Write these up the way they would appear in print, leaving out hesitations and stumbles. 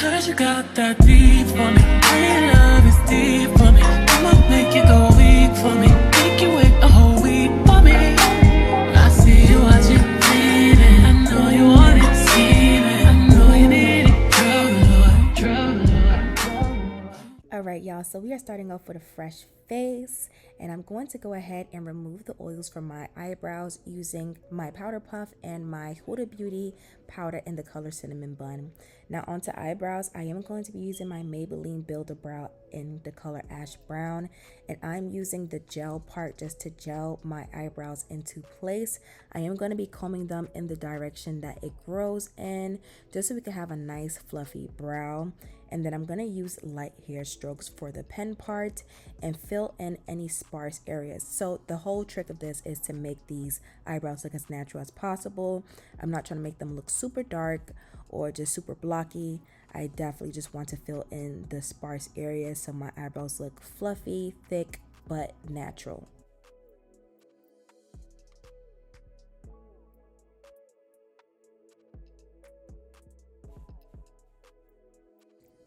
Cause you got that beat for me. Your love is deep for me. I'ma make you go weak for me. Make you wait a whole week for me. I see you watching, leaving. I know you want it, see me. I know you need it. Alright y'all, so we are starting off with a fresh face, and I'm going to go ahead and remove the oils from my eyebrows using my powder puff and my Huda Beauty powder in the color Cinnamon Bun. Now onto eyebrows, I am going to be using my Maybelline Build a Brow in the color Ash Brown, and I'm using the gel part just to gel my eyebrows into place. I am going to be combing them in the direction that it grows in, just so we can have a nice fluffy brow. And then I'm going to use light hair strokes for the pen part and fill in any sparse areas. So the whole trick of this is to make these eyebrows look as natural as possible. I'm not trying to make them look super dark or just super blocky. I definitely just want to fill in the sparse areas so my eyebrows look fluffy, thick, but natural.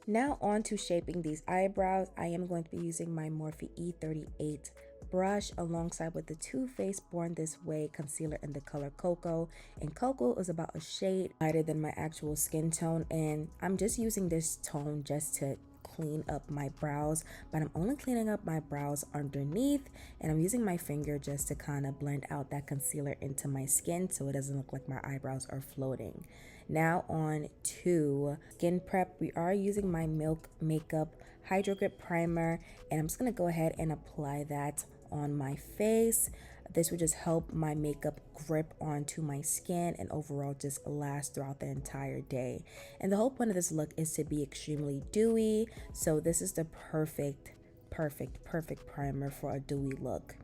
Now on to shaping these eyebrows. I am going to be using my Morphe E38 brush alongside with the Too Faced Born This Way concealer in the color Cocoa. And Cocoa is about a shade lighter than my actual skin tone, and I'm just using this tone just to clean up my brows, but I'm only cleaning up my brows underneath, and I'm using my finger just to kind of blend out that concealer into my skin so it doesn't look like my eyebrows are floating. Now on to skin prep. We are using my Milk Makeup Hydro Grip Primer, and I'm just going to go ahead and apply that on my face. This would just help my makeup grip onto my skin and overall just last throughout the entire day. And the whole point of this look is to be extremely dewy, so this is the perfect primer for a dewy look.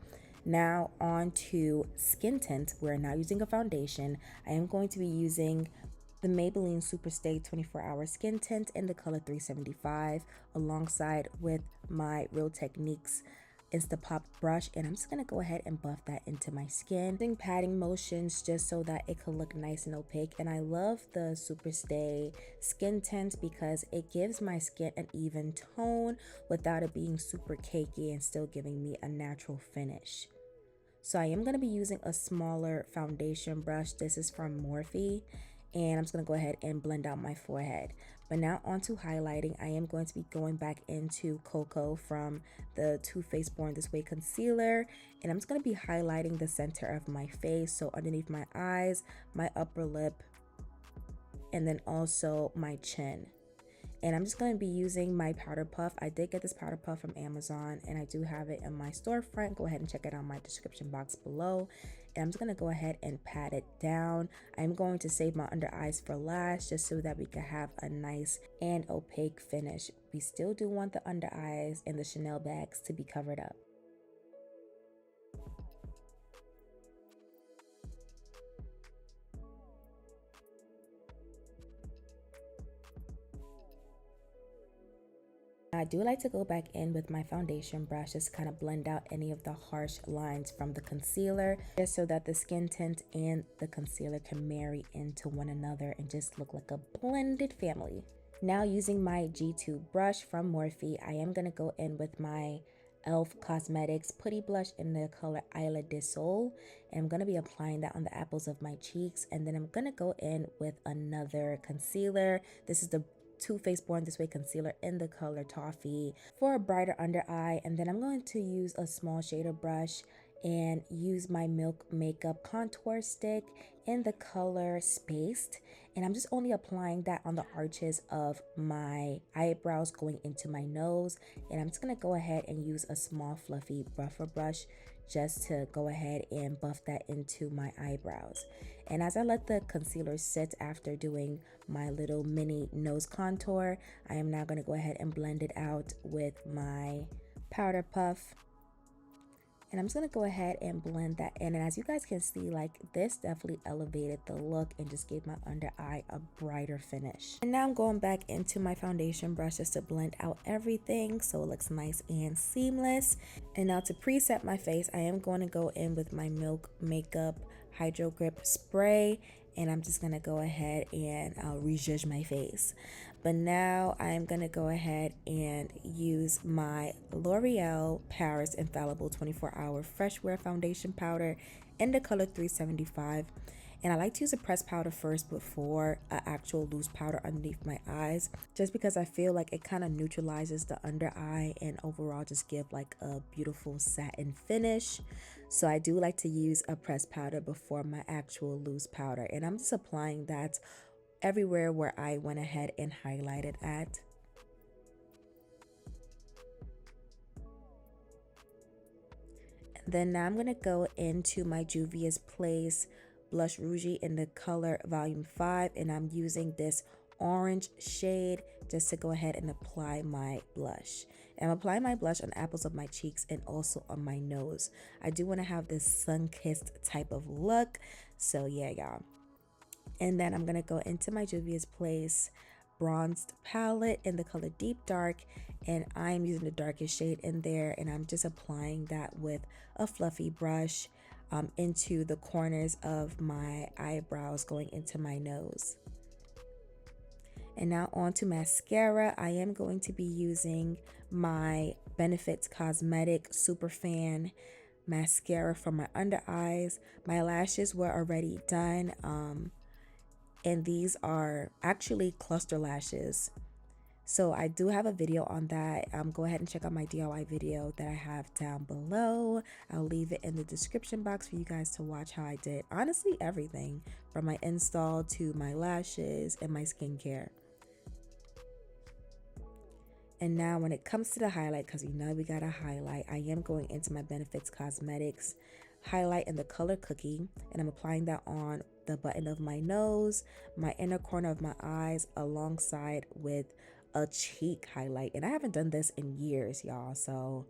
Now on to skin tint. We're not using a foundation. I am going to be using the Maybelline Superstay 24-Hour Skin Tint in the color 375 alongside with my Real Techniques Instapop brush, and I'm just going to go ahead and buff that into my skin. Using patting motions just so that it could look nice and opaque. And I love the Superstay Skin Tint because it gives my skin an even tone without it being super cakey and still giving me a natural finish. So I am going to be using a smaller foundation brush. This is from Morphe, and I'm just going to go ahead and blend out my forehead. But now onto highlighting. I am going to be going back into Cocoa from the Too Faced Born This Way concealer, and I'm just going to be highlighting the center of my face, so underneath my eyes, my upper lip, and then also my chin. And I'm just going to be using my powder puff. I did get this powder puff from Amazon, and I do have it in my storefront. Go ahead and check it out in my description box below. And I'm just going to go ahead and pat it down. I'm going to save my under eyes for last just so that we can have a nice and opaque finish. We still do want the under eyes and the Chanel bags to be covered up. I do like to go back in with my foundation brush, just kind of blend out any of the harsh lines from the concealer, just so that the skin tint and the concealer can marry into one another and just look like a blended family. Now using my G2 brush from Morphe, I am going to go in with my e.l.f. Cosmetics Putty Blush in the color Isla de Sol, and I'm going to be applying that on the apples of my cheeks. And then I'm going to go in with another concealer. This is the Too Faced Born This Way concealer in the color Toffee for a brighter under eye. And then I'm going to use a small shader brush and use my Milk Makeup contour stick in the color Spaced, and I'm just only applying that on the arches of my eyebrows going into my nose. And I'm just going to go ahead and use a small fluffy buffer brush just to go ahead and buff that into my eyebrows. And as I let the concealer sit after doing my little mini nose contour, I am now going to go ahead and blend it out with my powder puff. And I'm just going to go ahead and blend that in. And as you guys can see, like, this definitely elevated the look and just gave my under eye a brighter finish. And now I'm going back into my foundation brush just to blend out everything so it looks nice and seamless. And now to preset my face, I am going to go in with my Milk Makeup Hydro Grip Spray. And I'm just going to go ahead and re-zhuzh my face. But now I'm going to go ahead and use my L'Oreal Paris Infallible 24-Hour Fresh Wear Foundation Powder in the color 375. And I like to use a pressed powder first before an actual loose powder underneath my eyes, just because I feel like it kind of neutralizes the under eye and overall just give like a beautiful satin finish. So I do like to use a pressed powder before my actual loose powder. And I'm just applying that everywhere where I went ahead and highlighted at. And then now I'm going to go into my Juvia's Place Blush Rougie in the color Volume 5, and I'm using this orange shade just to go ahead and apply my blush. And I'm applying my blush on the apples of my cheeks and also on my nose. I do want to have this sun-kissed type of look, so yeah, y'all. And then I'm going to go into my Juvia's Place bronzed palette in the color Deep Dark, and I'm using the darkest shade in there, and I'm just applying that with a fluffy brush into the corners of my eyebrows going into my nose. And now on to mascara. I am going to be using my Benefits Cosmetic Superfan mascara for my under eyes. My lashes were already done, and these are actually cluster lashes. So I do have a video on that. Go ahead and check out my DIY video that I have down below. I'll leave it in the description box for you guys to watch how I did honestly everything from my install to my lashes and my skincare. And now when it comes to the highlight, because you know we got a highlight, I am going into my Benefits Cosmetics highlight in the color Cookie, and I'm applying that on the button of my nose, my inner corner of my eyes, alongside with a cheek highlight. And I haven't done this in years, y'all, so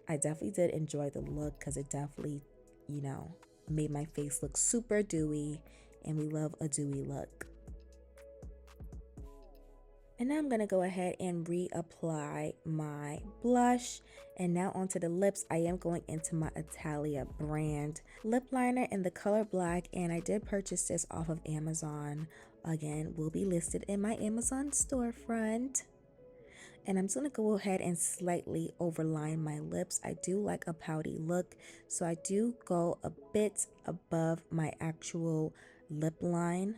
I definitely did enjoy the look because it definitely, you know, made my face look super dewy, and we love a dewy look. And now I'm going to go ahead and reapply my blush. And now onto the lips, I am going into my Italia brand lip liner in the color Black. And I did purchase this off of Amazon. Again, will be listed in my Amazon storefront. And I'm just going to go ahead and slightly overline my lips. I do like a pouty look, so I do go a bit above my actual lip line.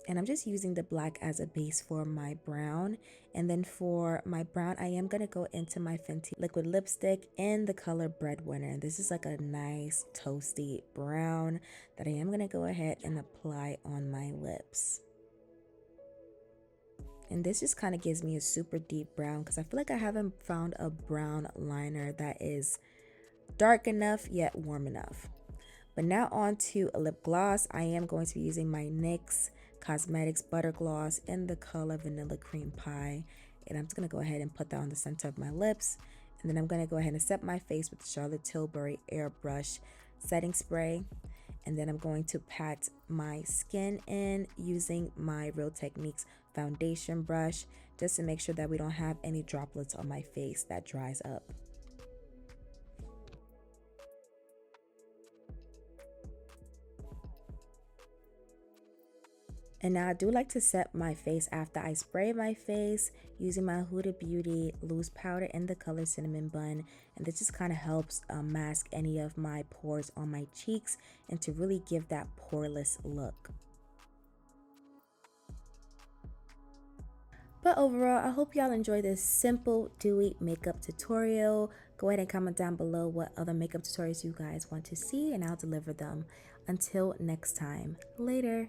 And I'm just using the black as a base for my brown. And then for my brown, I am going to go into my Fenty liquid lipstick in the color Breadwinner. This is like a nice toasty brown that I am going to go ahead and apply on my lips. And this just kind of gives me a super deep brown because I feel like I haven't found a brown liner that is dark enough yet warm enough. But now on to a lip gloss. I am going to be using my NYX Cosmetics Butter Gloss in the color Vanilla Cream Pie. And I'm just going to go ahead and put that on the center of my lips. And then I'm going to go ahead and set my face with the Charlotte Tilbury Airbrush setting spray. And then I'm going to pat my skin in using my Real Techniques foundation brush just to make sure that we don't have any droplets on my face that dries up. And now I do like to set my face after I spray my face using my Huda Beauty loose powder in the color Cinnamon Bun. And this just kind of helps mask any of my pores on my cheeks and to really give that poreless look. But overall, I hope y'all enjoy this simple, dewy makeup tutorial. Go ahead and comment down below what other makeup tutorials you guys want to see, and I'll deliver them. Until next time, later.